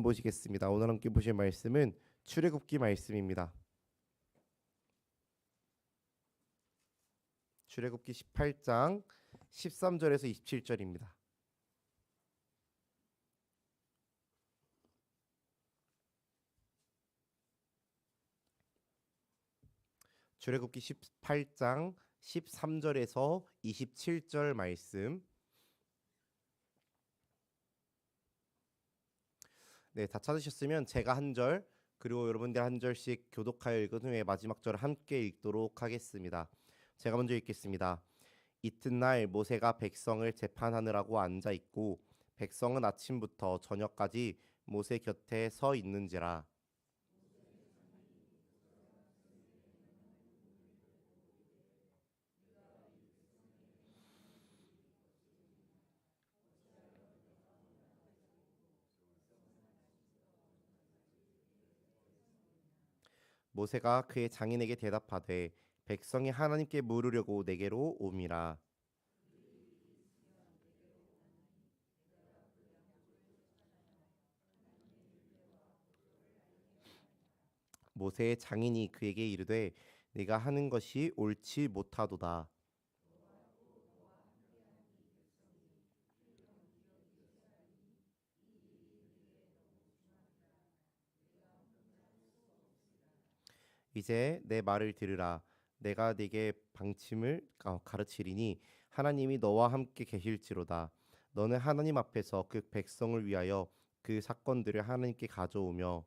보시겠습니다. 오늘 함께 보실 말씀은 출애굽기 말씀입니다. 출애굽기 18장 13절에서 27절입니다. 출애굽기 18장 13절에서 27절 말씀. 네, 다 찾으셨으면 제가 한 절, 그리고 여러분들 한 절씩 교독하여 읽은 후에 마지막 절 함께 읽도록 하겠습니다. 제가 먼저 읽겠습니다. 이튿날 모세가 백성을 재판하느라고 앉아 있고 백성은 아침부터 저녁까지 모세 곁에 서 있는지라. 모세가 그의 장인에게 대답하되 백성이 하나님께 물으려고 내게로 옴이라. 모세의 장인이 그에게 이르되 네가 하는 것이 옳지 못하도다. 이제 내 말을 들으라. 내가 네게 방침을 가르치리니 하나님이 너와 함께 계실지로다. 너는 하나님 앞에서 그 백성을 위하여 그 사건들을 하나님께 가져오며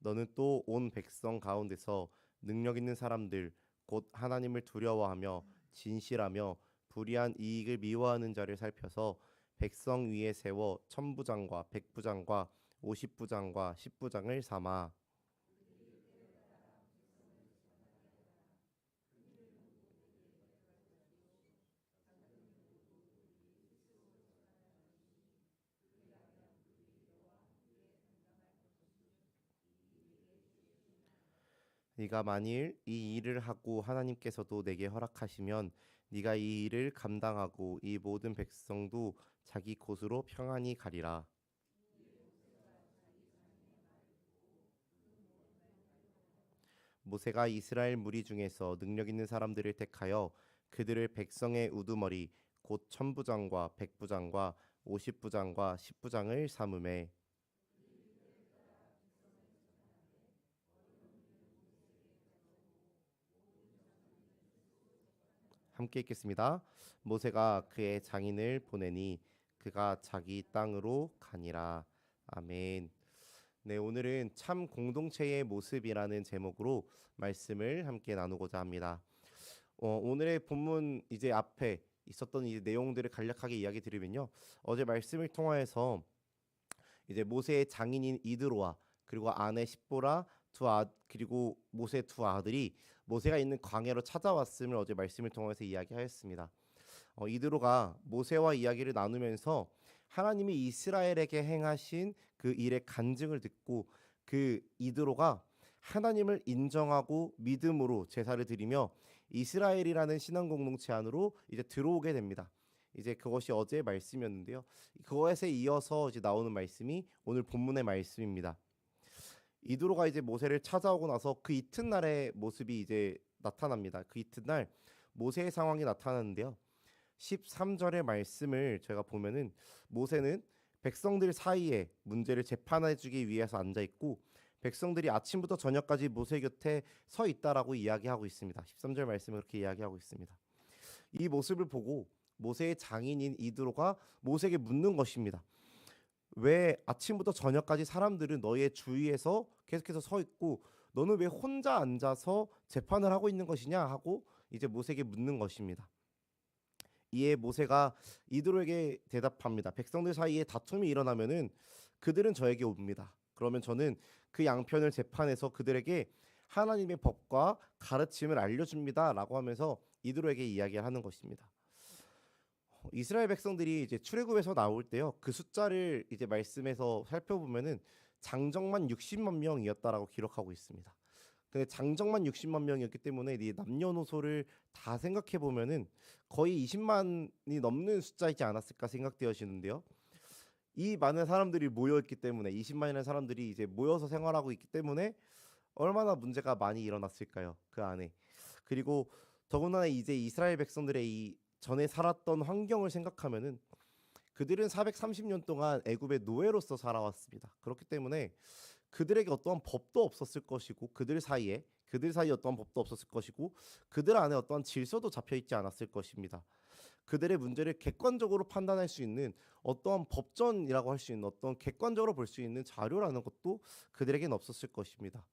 너는 또 온 백성 가운데서 능력 있는 사람들 곧 하나님을 두려워하며 진실하며 불의한 이익을 미워하는 자를 살펴서 백성 위에 세워 천부장과 백부장과 오십부장과 십부장을 삼아. 네가 만일 이 일을 하고 하나님께서도 내게 허락하시면 네가 이 일을 감당하고 이 모든 백성도 자기 곳으로 평안히 가리라. 모세가 이스라엘 무리 중에서 능력 있는 사람들을 택하여 그들을 백성의 우두머리 곧 천부장과 백부장과 오십부장과 십부장을 삼음에. 함께 읽겠습니다. 모세가 그의 장인을 보내니 그가 자기 땅으로 가니라. 아멘. 네, 오늘은 참 공동체의 모습이라는 제목으로 말씀을 함께 나누고자 합니다. 오늘의 본문 이제 앞에 있었던 이 내용들을 간략하게 이야기 드리면요. 어제 말씀을 통하여서 이제 모세의 장인인 이드로와 그리고 아내 십보라 그리고 모세 두 아들이 모세가 있는 광야로 찾아왔음을 어제 말씀을 통해서 이야기하였습니다. 이드로가 모세와 이야기를 나누면서 하나님이 이스라엘에게 행하신 그 일의 간증을 듣고 그 이드로가 하나님을 인정하고 믿음으로 제사를 드리며 이스라엘이라는 신앙 공동체 안으로 이제 들어오게 됩니다. 이제 그것이 어제의 말씀이었는데요. 그것에 이어서 이제 나오는 말씀이 오늘 본문의 말씀입니다. 이드로가 이제 모세를 찾아오고 나서 그 이튿날의 모습이 이제 나타납니다. 그 이튿날 모세의 상황이 나타나는데요. 13절의 말씀을 제가 보면은 모세는 백성들 사이에 문제를 재판해 주기 위해서 앉아 있고 백성들이 아침부터 저녁까지 모세 곁에 서 있다라고 이야기하고 있습니다. 13절 말씀을 그렇게 이야기하고 있습니다. 이 모습을 보고 모세의 장인인 이드로가 모세에게 묻는 것입니다. 왜 아침부터 저녁까지 사람들은 너의 주위에서 계속해서 서 있고 너는 왜 혼자 앉아서 재판을 하고 있는 것이냐 하고 이제 모세에게 묻는 것입니다. 이에 모세가 이드로에게 대답합니다. 백성들 사이에 다툼이 일어나면은 그들은 저에게 옵니다. 그러면 저는 그 양편을 재판해서 그들에게 하나님의 법과 가르침을 알려줍니다라고 하면서 이드로에게 이야기를 하는 것입니다. 이스라엘 백성들이 이제 출애굽에서 나올 때요. 그 숫자를 이제 말씀에서 살펴보면은 장정만 60만 명이었다라고 기록하고 있습니다. 근데 장정만 60만 명이었기 때문에 이 남녀노소를 다 생각해 보면은 거의 20만이 넘는 숫자이지 않았을까 생각되어지는데요. 이 많은 사람들이 모여 있기 때문에 20만이라는 사람들이 이제 모여서 생활하고 있기 때문에 얼마나 문제가 많이 일어났을까요? 그 안에. 그리고 더군다나 이제 이스라엘 백성들의 이 전에 살았던 환경을 생각하면은 그들은 430년 동안 애굽의 노예로서 살아왔습니다. 그렇기 때문에 그들에게 어떠한 법도 없었을 것이고 그들 사이에 어떠한 법도 없었을 것이고 그들 안에 어떠한 질서도 잡혀 있지 않았을 것입니다. 그들의 문제를 객관적으로 판단할 수 있는 어떠한 법전이라고 할 수 있는 어떤 객관적으로 볼 수 있는 자료라는 것도 그들에겐 없었을 것입니다.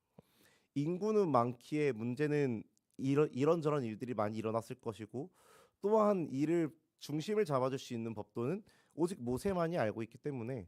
인구는 많기에 문제는 이런저런 일들이 많이 일어났을 것이고 또한 이를 중심을 잡아줄 수 있는 법도는 오직 모세만이 알고 있기 때문에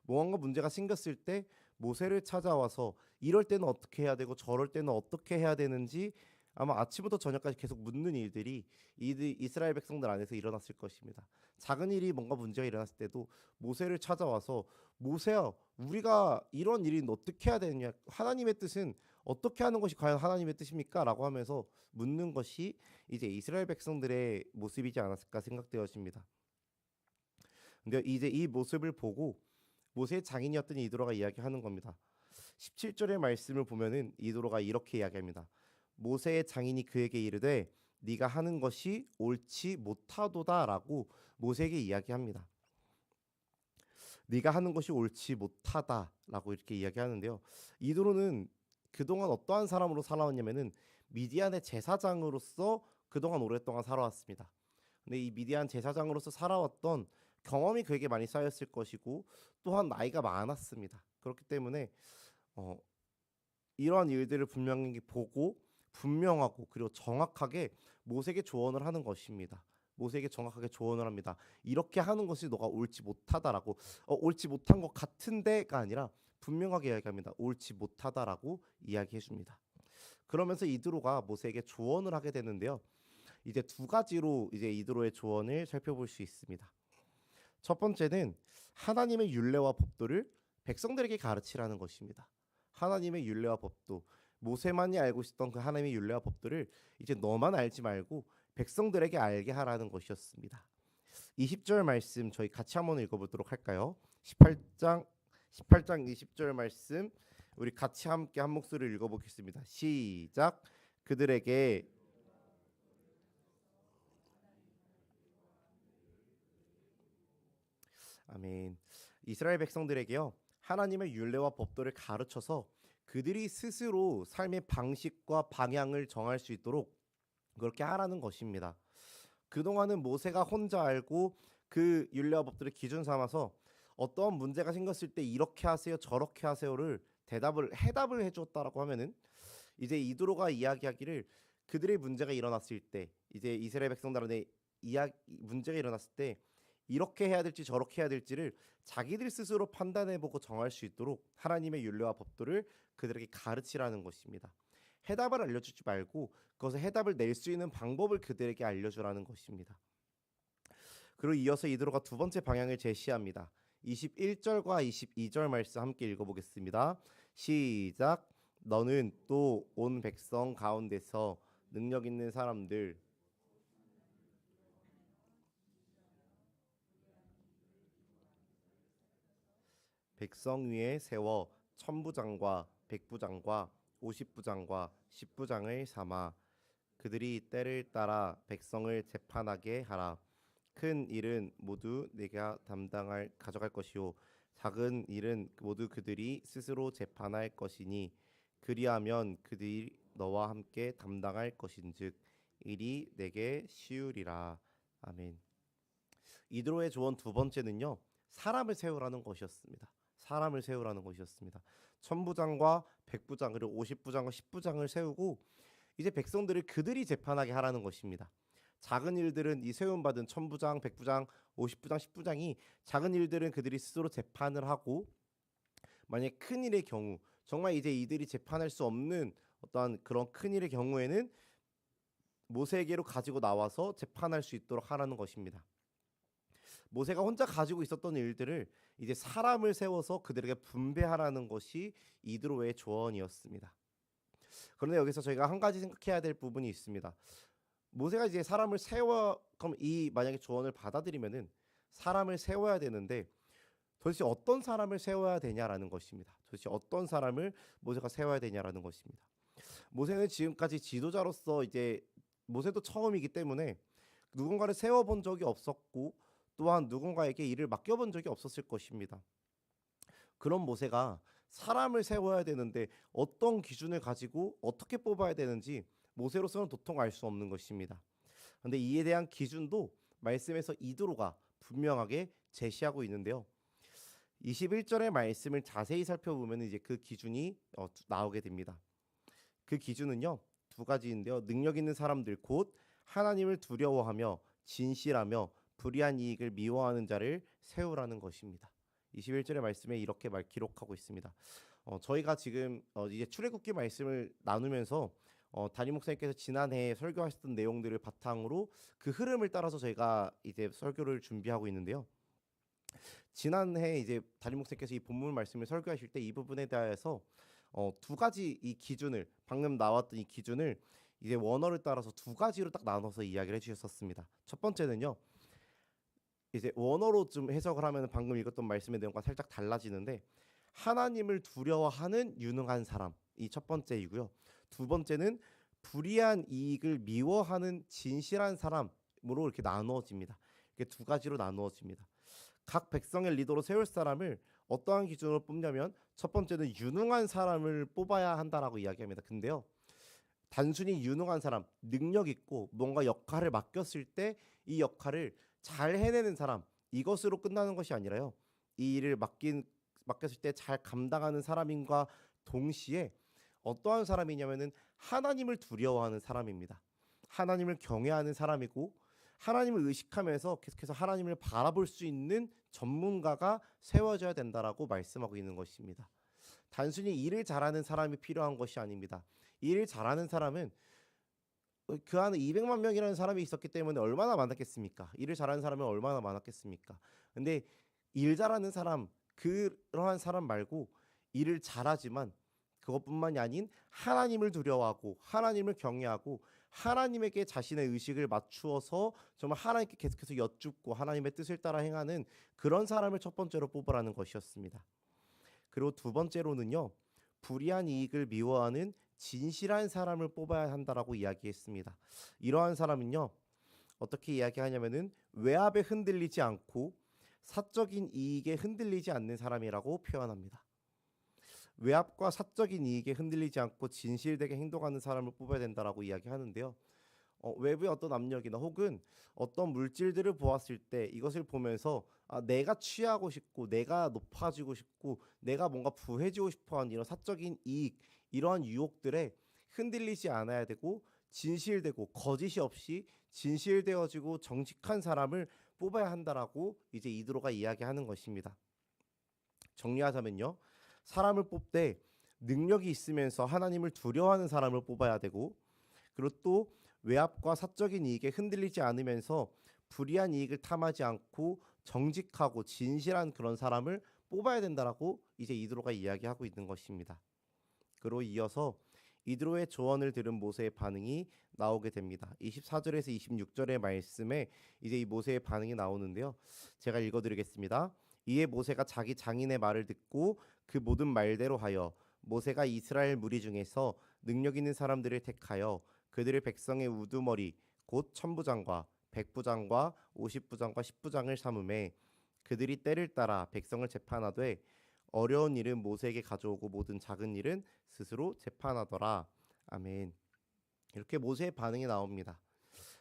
무언가 문제가 생겼을 때 모세를 찾아와서 이럴 때는 어떻게 해야 되고 저럴 때는 어떻게 해야 되는지 아마 아침부터 저녁까지 계속 묻는 일들이 이스라엘 백성들 안에서 일어났을 것입니다. 작은 일이 뭔가 문제가 일어났을 때도 모세를 찾아와서 모세야 우리가 이런 일은 어떻게 해야 되느냐 하나님의 뜻은 어떻게 하는 것이 과연 하나님의 뜻입니까? 라고 하면서 묻는 것이 이제 이스라엘 백성들의 모습이지 않았을까 생각되어집니다. 근데 이제 이 모습을 보고 모세의 장인이었던 이도로가 이야기하는 겁니다. 17절의 말씀을 보면은 이도로가 이렇게 이야기합니다. 모세의 장인이 그에게 이르되 네가 하는 것이 옳지 못하도다라고 모세에게 이야기합니다. 네가 하는 것이 옳지 못하다라고 이렇게 이야기하는데요. 이도로는 그동안 어떠한 사람으로 살아왔냐면은 미디안의 제사장으로서 그동안 오랫동안 살아왔습니다. 근데 이 미디안 제사장으로서 살아왔던 경험이 그에게 많이 쌓였을 것이고 또한 나이가 많았습니다. 그렇기 때문에 어, 이러한 일들을 분명히 보고 분명하고 그리고 정확하게 모세에게 조언을 하는 것입니다. 모세에게 정확하게 조언을 합니다. 이렇게 하는 것이 너가 옳지 못하다라고 옳지 못한 것 같은데가 아니라 분명하게 이야기합니다. 옳지 못하다라고 이야기해 줍니다. 그러면서 이드로가 모세에게 조언을 하게 되는데요. 이제 두 가지로 이제 이드로의 조언을 살펴볼 수 있습니다. 첫 번째는 하나님의 율례와 법도를 백성들에게 가르치라는 것입니다. 하나님의 율례와 법도 모세만이 알고 있었던 그 하나님의 율례와 법도를 이제 너만 알지 말고 백성들에게 알게 하라는 것이었습니다. 20절 말씀 저희 같이 한번 읽어보도록 할까요? 18장 20절 말씀 우리 같이 함께 한 목소리를 읽어보겠습니다. 시작. 그들에게 아멘. 이스라엘 백성들에게요. 하나님의 율례와 법도를 가르쳐서 그들이 스스로 삶의 방식과 방향을 정할 수 있도록 그렇게 하라는 것입니다. 그동안은 모세가 혼자 알고 그 율례와 법들을 기준 삼아서 어떠한 문제가 생겼을 때 이렇게 하세요, 저렇게 하세요를 해답을 해주었다라고 하면은 이제 이드로가 이야기하기를 그들의 문제가 일어났을 때 이제 이스라엘 백성들한테 문제가 일어났을 때 이렇게 해야 될지 저렇게 해야 될지를 자기들 스스로 판단해보고 정할 수 있도록 하나님의 율례와 법도를 그들에게 가르치라는 것입니다. 해답을 알려주지 말고 그것을 해답을 낼 수 있는 방법을 그들에게 알려주라는 것입니다. 그리고 이어서 이드로가 두 번째 방향을 제시합니다. 21절과 22절 말씀 함께 읽어보겠습니다. 시작. 너는 또 온 백성 가운데서 능력 있는 사람들 백성 위에 세워 천부장과 백부장과 50부장과 10부장을 삼아 그들이 때를 따라 백성을 재판하게 하라. 큰 일은 모두 내가 가져갈 것이요 작은 일은 모두 그들이 스스로 재판할 것이니 그리하면 그들이 너와 함께 담당할 것인즉 일이 내게 쉬우리라. 아멘. 이드로의 조언 두 번째는요. 사람을 세우라는 것이었습니다. 사람을 세우라는 것이었습니다. 천부장과 백부장 그리고 50부장과 10부장을 세우고 이제 백성들을 그들이 재판하게 하라는 것입니다. 작은 일들은 이 세움받은 천부장, 백부장, 50부장, 10부장이 작은 일들은 그들이 스스로 재판을 하고 만약 큰 일의 경우 정말 이제 이들이 재판할 수 없는 어떠한 그런 큰 일의 경우에는 모세에게로 가지고 나와서 재판할 수 있도록 하라는 것입니다. 모세가 혼자 가지고 있었던 일들을 이제 사람을 세워서 그들에게 분배하라는 것이 이드로의 조언이었습니다. 그런데 여기서 저희가 한 가지 생각해야 될 부분이 있습니다. 모세가 이제 사람을 세워 그럼 이 만약에 조언을 받아들이면은 사람을 세워야 되는데 도대체 어떤 사람을 세워야 되냐라는 것입니다. 도대체 어떤 사람을 모세가 세워야 되냐라는 것입니다. 모세는 지금까지 지도자로서 이제 모세도 처음이기 때문에 누군가를 세워본 적이 없었고 또한 누군가에게 일을 맡겨본 적이 없었을 것입니다. 그런 모세가 사람을 세워야 되는데 어떤 기준을 가지고 어떻게 뽑아야 되는지 모세로서는 도통 알 수 없는 것입니다. 그런데 이에 대한 기준도 말씀에서 이드로가 분명하게 제시하고 있는데요. 21절의 말씀을 자세히 살펴보면 이제 그 기준이 나오게 됩니다. 그 기준은요 두 가지인데요. 능력 있는 사람들 곧 하나님을 두려워하며 진실하며 불의한 이익을 미워하는 자를 세우라는 것입니다. 21절의 말씀에 이렇게 기록하고 있습니다. 저희가 지금 이제 출애굽기 말씀을 나누면서 담임 목사님께서 지난해 설교하셨던 내용들을 바탕으로 그 흐름을 따라서 저희가 이제 설교를 준비하고 있는데요. 지난해 이제 담임 목사님께서 이 본문 말씀을 설교하실 때 이 부분에 대해서 두 가지 이 기준을 방금 나왔던 이 기준을 이제 원어를 따라서 두 가지로 딱 나눠서 이야기를 해주셨었습니다. 첫 번째는요. 이제 원어로 좀 해석을 하면 방금 읽었던 말씀의 내용과 살짝 달라지는데 하나님을 두려워하는 유능한 사람 이 첫 번째이고요. 두 번째는 불의한 이익을 미워하는 진실한 사람으로 이렇게 나누어집니다. 이렇게 두 가지로 나누어집니다. 각 백성의 리더로 세울 사람을 어떠한 기준으로 뽑냐면 첫 번째는 유능한 사람을 뽑아야 한다라고 이야기합니다. 근데요. 단순히 유능한 사람, 능력 있고 뭔가 역할을 맡겼을 때 이 역할을 잘 해내는 사람 이것으로 끝나는 것이 아니라요. 이 일을 맡겼을 때 잘 감당하는 사람인과 동시에 어떠한 사람이냐면은 하나님을 두려워하는 사람입니다. 하나님을 경외하는 사람이고 하나님을 의식하면서 계속해서 하나님을 바라볼 수 있는 전문가가 세워져야 된다라고 말씀하고 있는 것입니다. 단순히 일을 잘하는 사람이 필요한 것이 아닙니다. 일을 잘하는 사람은 그 안에 200만 명이라는 사람이 있었기 때문에 얼마나 많았겠습니까? 일을 잘하는 사람은 얼마나 많았겠습니까? 근데 일 잘하는 사람, 그러한 사람 말고 일을 잘하지만 그것뿐만이 아닌 하나님을 두려워하고 하나님을 경외하고 하나님에게 자신의 의식을 맞추어서 정말 하나님께 계속해서 여쭙고 하나님의 뜻을 따라 행하는 그런 사람을 첫 번째로 뽑으라는 것이었습니다. 그리고 두 번째로는요. 불의한 이익을 미워하는 진실한 사람을 뽑아야 한다라고 이야기했습니다. 이러한 사람은요. 어떻게 이야기하냐면은 외압에 흔들리지 않고 사적인 이익에 흔들리지 않는 사람이라고 표현합니다. 외압과 사적인 이익에 흔들리지 않고 진실되게 행동하는 사람을 뽑아야 된다라고 이야기하는데요. 외부의 어떤 압력이나 혹은 어떤 물질들을 보았을 때 이것을 보면서 내가 취하고 싶고 내가 높아지고 싶고 내가 뭔가 부해지고 싶어하는 이런 사적인 이익 이러한 유혹들에 흔들리지 않아야 되고 진실되고 거짓이 없이 진실되어지고 정직한 사람을 뽑아야 한다라고 이제 이드로가 이야기하는 것입니다. 정리하자면요. 사람을 뽑되 능력이 있으면서 하나님을 두려워하는 사람을 뽑아야 되고 그리고 또 외압과 사적인 이익에 흔들리지 않으면서 불의한 이익을 탐하지 않고 정직하고 진실한 그런 사람을 뽑아야 된다라고 이제 이드로가 이야기하고 있는 것입니다. 그로 이어서 이드로의 조언을 들은 모세의 반응이 나오게 됩니다. 24절에서 26절의 말씀에 이제 이 모세의 반응이 나오는데요. 제가 읽어드리겠습니다. 이에 모세가 자기 장인의 말을 듣고 그 모든 말대로 하여 모세가 이스라엘 무리 중에서 능력 있는 사람들을 택하여 그들의 백성의 우두머리 곧 천부장과 백부장과 50부장과 10부장을 삼음에 그들이 때를 따라 백성을 재판하되 어려운 일은 모세에게 가져오고 모든 작은 일은 스스로 재판하더라. 아멘. 이렇게 모세의 반응이 나옵니다.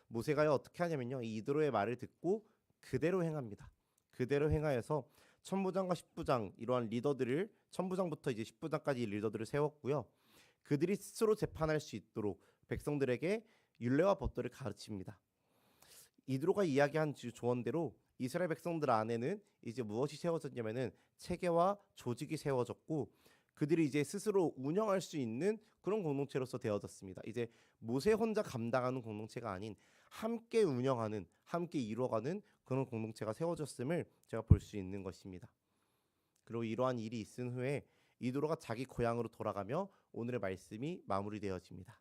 모세가요 어떻게 하냐면요 이 이드로의 말을 듣고 그대로 행합니다. 그대로 행하여서 천부장과 10부장 이러한 리더들을 천부장부터 이제 10부장까지 리더들을 세웠고요. 그들이 스스로 재판할 수 있도록 백성들에게 율례와 법도를 가르칩니다. 이드로가 이야기한 조언대로 이스라엘 백성들 안에는 이제 무엇이 세워졌냐면은 체계와 조직이 세워졌고 그들이 이제 스스로 운영할 수 있는 그런 공동체로서 되어졌습니다. 이제 모세 혼자 감당하는 공동체가 아닌 함께 운영하는, 함께 이루어가는 그런 공동체가 세워졌음을 제가 볼 수 있는 것입니다. 그리고 이러한 일이 있은 후에 이도로가 자기 고향으로 돌아가며 오늘의 말씀이 마무리되어집니다.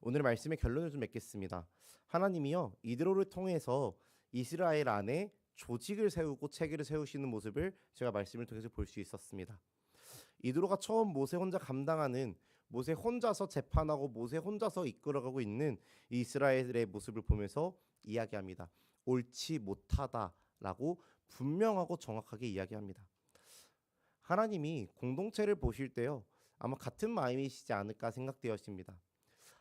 오늘의 말씀의 결론을 좀 맺겠습니다. 하나님이요 이드로를 통해서 이스라엘 안에 조직을 세우고 체계를 세우시는 모습을 제가 말씀을 통해서 볼 수 있었습니다. 이드로가 처음 모세 혼자 감당하는, 모세 혼자서 재판하고 모세 혼자서 이끌어가고 있는 이 이스라엘의 모습을 보면서 이야기합니다. 옳지 못하다라고 분명하고 정확하게 이야기합니다. 하나님이 공동체를 보실 때요 아마 같은 마음이시지 않을까 생각되었습니다.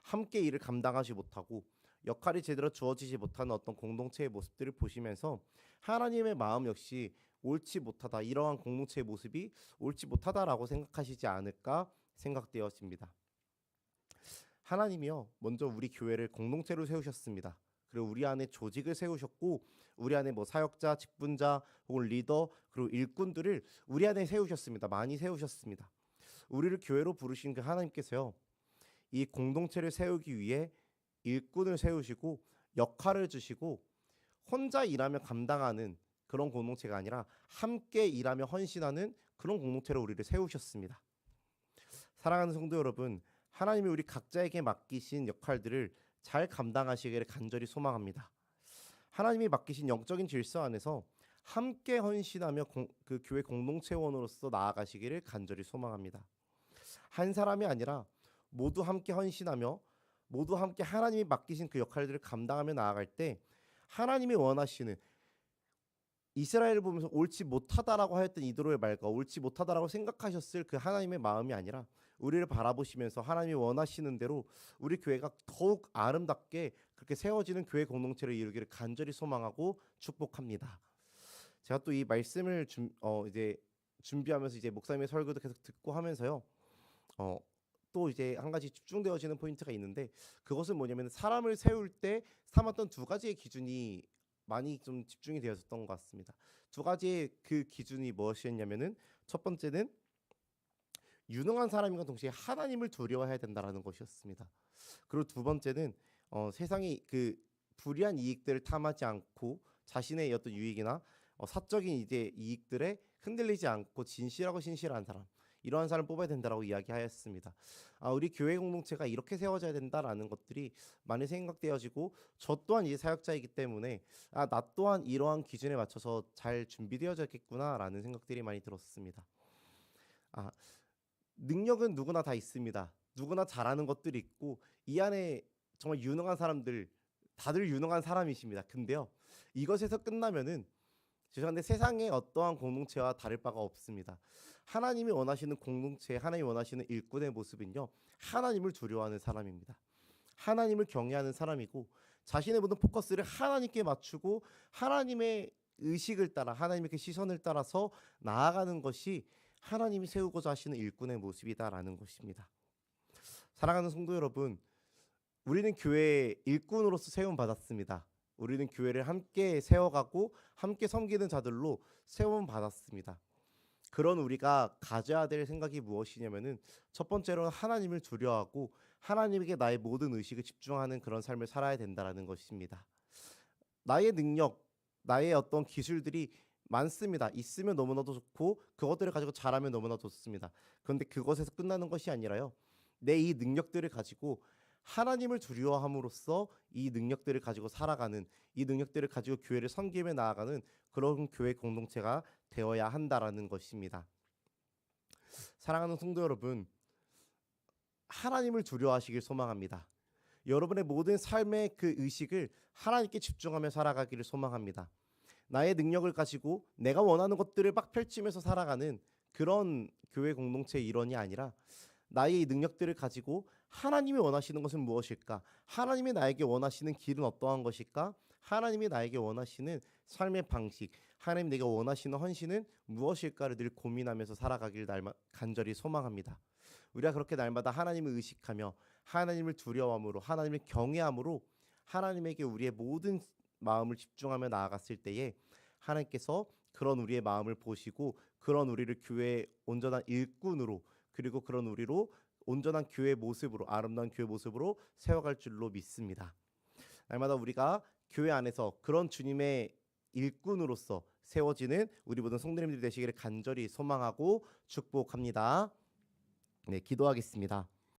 함께 일을 감당하지 못하고 역할이 제대로 주어지지 못하는 어떤 공동체의 모습들을 보시면서 하나님의 마음 역시 옳지 못하다, 이러한 공동체의 모습이 옳지 못하다라고 생각하시지 않을까 생각되었습니다. 하나님이요 먼저 우리 교회를 공동체로 세우셨습니다. 그리고 우리 안에 조직을 세우셨고 우리 안에 뭐 사역자, 직분자 혹은 리더 그리고 일꾼들을 우리 안에 세우셨습니다. 많이 세우셨습니다. 우리를 교회로 부르신 그 하나님께서요 이 공동체를 세우기 위해 일꾼을 세우시고 역할을 주시고 혼자 일하며 감당하는 그런 공동체가 아니라 함께 일하며 헌신하는 그런 공동체로 우리를 세우셨습니다. 사랑하는 성도 여러분, 하나님이 우리 각자에게 맡기신 역할들을 잘 감당하시기를 간절히 소망합니다. 하나님이 맡기신 영적인 질서 안에서 함께 헌신하며 그 교회 공동체원으로서 나아가시기를 간절히 소망합니다. 한 사람이 아니라 모두 함께 헌신하며 모두 함께 하나님이 맡기신 그 역할들을 감당하며 나아갈 때 하나님이 원하시는, 이스라엘을 보면서 옳지 못하다라고 하였던 이도로의 말과 옳지 못하다라고 생각하셨을 그 하나님의 마음이 아니라 우리를 바라보시면서 하나님이 원하시는 대로 우리 교회가 더욱 아름답게 그렇게 세워지는 교회 공동체를 이루기를 간절히 소망하고 축복합니다. 제가 또 이 말씀을 이제 준비하면서 이제 목사님의 설교도 계속 듣고 하면서요. 또 이제 한 가지 집중되어지는 포인트가 있는데, 그것은 뭐냐면 사람을 세울 때 삼았던 두 가지의 기준이 많이 좀 집중이 되었던 것 같습니다. 두 가지의 그 기준이 무엇이었냐면은, 첫 번째는 유능한 사람인가 동시에 하나님을 두려워해야 된다라는 것이었습니다. 그리고 두 번째는 세상의 그 불의한 이익들을 탐하지 않고 자신의 어떤 유익이나 사적인 이제 이익들에 흔들리지 않고 진실하고 신실한 사람, 이러한 사람을 뽑아야 된다라고 이야기하였습니다. 우리 교회 공동체가 이렇게 세워져야 된다라는 것들이 많이 생각되어지고, 저 또한 이제 사역자이기 때문에 나 또한 이러한 기준에 맞춰서 잘 준비되어졌겠구나라는 생각들이 많이 들었습니다. 능력은 누구나 다 있습니다. 누구나 잘하는 것들이 있고 이 안에 정말 유능한 사람들, 다들 유능한 사람이십니다. 근데요 이것에서 끝나면은 죄송한데 세상의 어떠한 공동체와 다를 바가 없습니다. 하나님이 원하시는 공동체, 하나님이 원하시는 일꾼의 모습은요 하나님을 두려워하는 사람입니다. 하나님을 경외하는 사람이고 자신의 모든 포커스를 하나님께 맞추고 하나님의 의식을 따라, 하나님의 그 시선을 따라서 나아가는 것이 하나님이 세우고자 하시는 일꾼의 모습이다라는 것입니다. 사랑하는 성도 여러분, 우리는 교회의 일꾼으로서 세움 받았습니다. 우리는 교회를 함께 세워가고 함께 섬기는 자들로 세움 받았습니다. 그런 우리가 가져야 될 생각이 무엇이냐면은, 첫 번째로는 하나님을 두려워하고 하나님에게 나의 모든 의식을 집중하는 그런 삶을 살아야 된다라는 것입니다. 나의 능력, 나의 어떤 기술들이 많습니다. 있으면 너무나도 좋고 그것들을 가지고 잘하면 너무나도 좋습니다. 그런데 그것에서 끝나는 것이 아니라요, 내 이 능력들을 가지고 하나님을 두려워함으로써 이 능력들을 가지고 살아가는, 이 능력들을 가지고 교회를 섬기며 나아가는 그런 교회 공동체가 되어야 한다라는 것입니다. 사랑하는 성도 여러분, 하나님을 두려워하시길 소망합니다. 여러분의 모든 삶의 그 의식을 하나님께 집중하며 살아가기를 소망합니다. 나의 능력을 가지고 내가 원하는 것들을 막 펼치면서 살아가는 그런 교회 공동체의 일원이 아니라, 나의 이 능력들을 가지고 하나님이 원하시는 것은 무엇일까? 하나님이 나에게 원하시는 길은 어떠한 것일까? 하나님이 나에게 원하시는 삶의 방식, 하나님 내게 원하시는 헌신은 무엇일까를 늘 고민하면서 살아가길 간절히 소망합니다. 우리가 그렇게 날마다 하나님을 의식하며 하나님을 두려워함으로, 하나님을 경외함으로 하나님에게 우리의 모든 마음을 집중하며 나아갔을 때에 하나님께서 그런 우리의 마음을 보시고 그런 우리를 교회의 온전한 일꾼으로, 그리고 그런 우리로 온전한 교회 모습으로, 아름다운 교회 모습으로 세워갈 줄로 믿습니다. 날마다 우리가 교회 안에서 그런 주님의 일꾼으로서 세워지는 우리 모든 성도님들이 되시기를 간절히 소망하고 축복합니다. 네, 기도하겠습니다.